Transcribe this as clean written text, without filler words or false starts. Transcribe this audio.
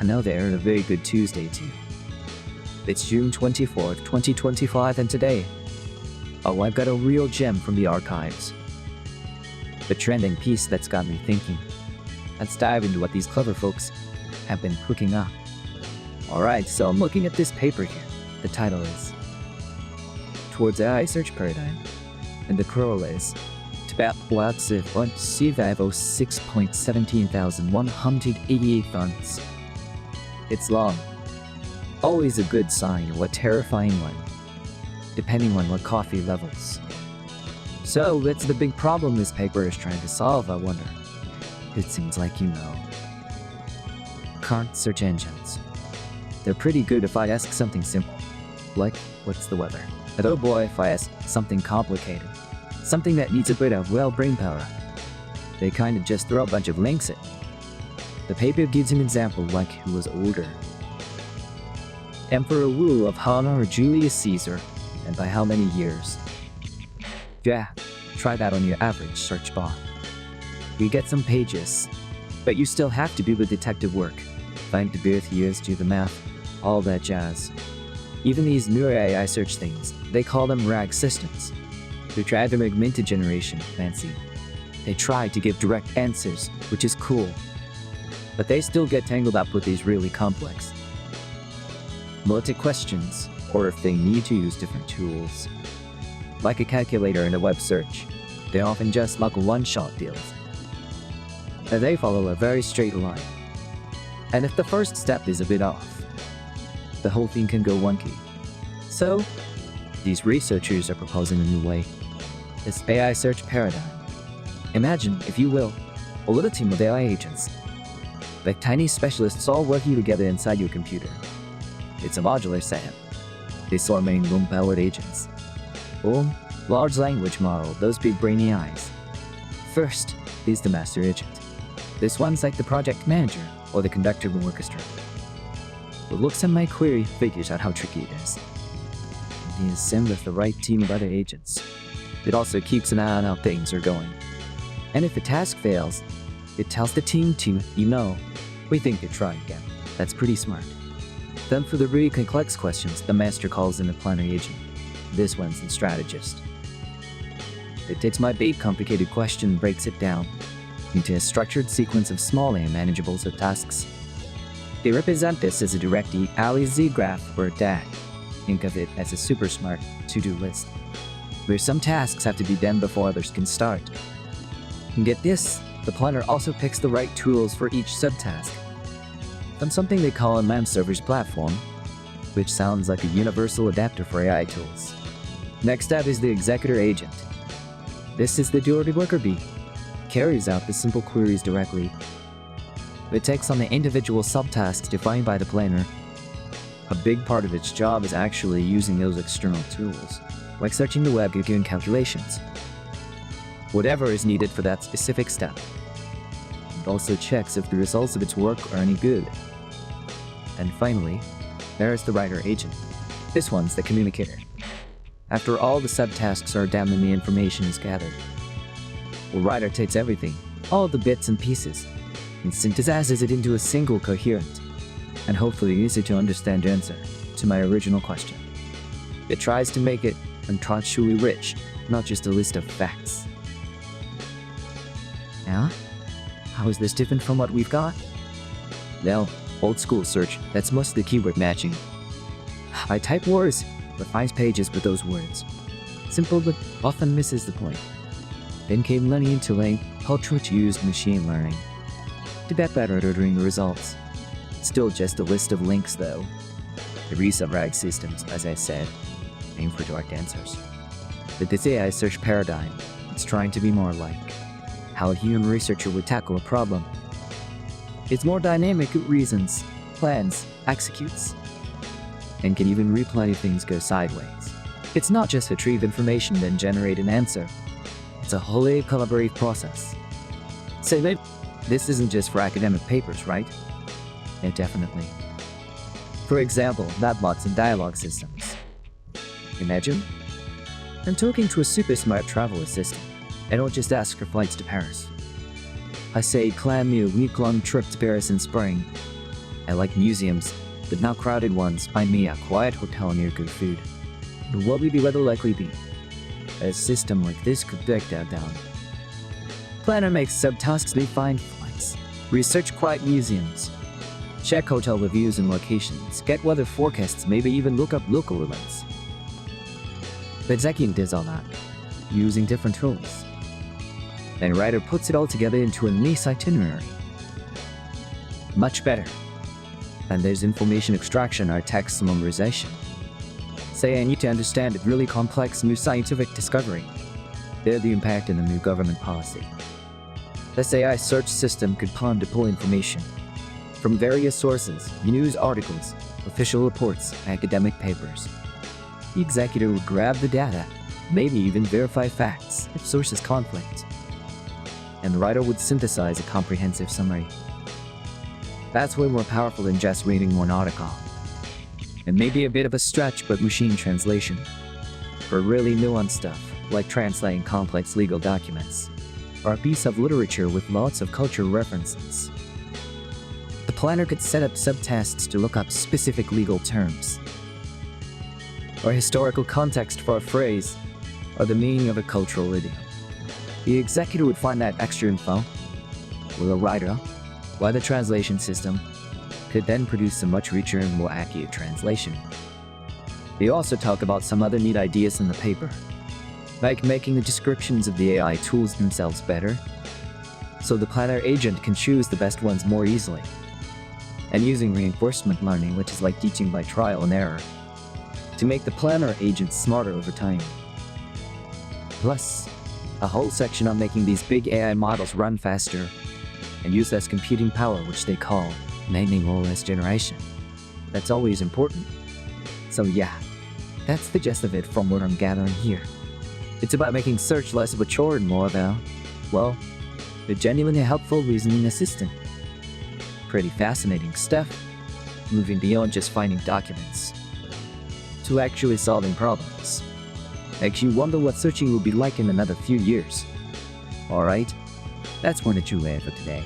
I know they're a very good Tuesday too. It's June 24th, 2025 and today, oh, I've got a real gem from the archives. The trending piece that's got me thinking. Let's dive into what these clever folks have been cooking up. Alright, so I'm looking at this paper here. The title is Towards AI Search Paradigm, and the corolla is about lots of 6.17,188 funds. It's long. Always a good sign, or a terrifying one, depending on what coffee levels. So that's the big problem this paper is trying to solve, I wonder. It seems like you know. Current search engines. They're pretty good if I ask something simple, like, what's the weather? But oh boy, if I ask something complicated, something that needs a bit of, well, brain power, they kind of just throw a bunch of links in. The paper gives an example like who was older. Emperor Wu of Han or Julius Caesar, and by how many years? Yeah, try that on your average search bar. You get some pages, but you still have to do the detective work. Find the birth years, do the math, all that jazz. Even these newer AI search things, they call them RAG systems. They try to make minted generation fancy. They try to give direct answers, which is cool. But they still get tangled up with these really complex multi-questions, or if they need to use different tools. Like a calculator in a web search, they often just like one-shot deals. And they follow a very straight line. And if the first step is a bit off, the whole thing can go wonky. So, these researchers are proposing a new way. This AI search paradigm. Imagine, if you will, a little team of AI agents, like tiny specialists all working together inside your computer. It's a modular setup. They sort main room-powered agents. Boom, large language model, those big brainy eyes. First is the master agent. This one's like the project manager or the conductor of an orchestra. It looks at my query, figures out how tricky it is. He is sim with the right team of other agents. It also keeps an eye on how things are going. And if a task fails, it tells the team to, we think to try again. That's pretty smart. Then for the really complex questions, the master calls in the planner agent. This one's the strategist. It takes my big complicated question and breaks it down into a structured sequence of small and manageable subtasks. They represent this as a direct Z graph or a DAG. Think of it as a super smart to-do list, where some tasks have to be done before others can start. And get this, the planner also picks the right tools for each subtask. From something they call a MAM server's platform, which sounds like a universal adapter for AI tools. Next up is the Executor agent. This is the dirty worker bee. Carries out the simple queries directly. It takes on the individual subtasks defined by the planner. A big part of its job is actually using those external tools, like searching the web and doing calculations. Whatever is needed for that specific step. It also checks if the results of its work are any good. And finally, there is the writer agent. This one's the communicator. After all the subtasks are done and the information is gathered, the writer takes everything, all the bits and pieces, and synthesizes it into a single coherent, and hopefully easy to understand answer to my original question. It tries to make it unconsciously rich, not just a list of facts. Yeah? How is this different from what we've got? Well, old school search, that's mostly keyword matching. I type words, but 5 pages with those words. Simple, but often misses the point. Then came Lenny and Tulane, which used machine learning to get better at ordering the results. Still just a list of links though. The recent RAG systems, as I said, aim for direct answers. But this AI search paradigm, it's trying to be more like how a human researcher would tackle a problem. It's more dynamic, it reasons, plans, executes, and can even replay if things go sideways. It's not just retrieve information then generate an answer. It's a wholly collaborative process. Say maybe this isn't just for academic papers, right? Yeah, definitely. For example, chatbots and dialogue systems. Imagine I'm talking to a super smart travel assistant, and it'll just ask for flights to Paris. I say, plan me a week-long trip to Paris in spring. I like museums, but not crowded ones. Find me a quiet hotel near good food. But what would be rather likely be? A system like this could break that down. Planner makes subtasks be find flights, research quiet museums, check hotel reviews and locations, get weather forecasts, maybe even look up local events. The Executor does all that, using different tools. Then writer puts it all together into a nice itinerary. Much better. And there's information extraction or text summarization. Say I need to understand a really complex new scientific discovery. There's the impact in the new government policy. This AI search system could pull information from various sources, news articles, official reports, academic papers. The Executor would grab the data, maybe even verify facts if sources conflict. And the writer would synthesize a comprehensive summary. That's way more powerful than just reading one article. It may be a bit of a stretch, but machine translation, for really nuanced stuff, like translating complex legal documents, or a piece of literature with lots of cultural references. The planner could set up subtasks to look up specific legal terms, or historical context for a phrase, or the meaning of a cultural idiom. The Executor would find that extra info, with a writer, while the translation system could then produce a much richer and more accurate translation. They also talk about some other neat ideas in the paper, like making the descriptions of the AI tools themselves better, so the planner agent can choose the best ones more easily, and using reinforcement learning, which is like teaching by trial and error, to make the planner agent smarter over time. Plus, a whole section on making these big AI models run faster and use less computing power, which they call naming or less generation. That's always important. So yeah, that's the gist of it from what I'm gathering here. It's about making search less of a chore and more about, well, a genuinely helpful reasoning assistant. Pretty fascinating stuff, moving beyond just finding documents to actually solving problems. Makes you wonder what searching will be like in another few years. Alright, that's more than you had for today.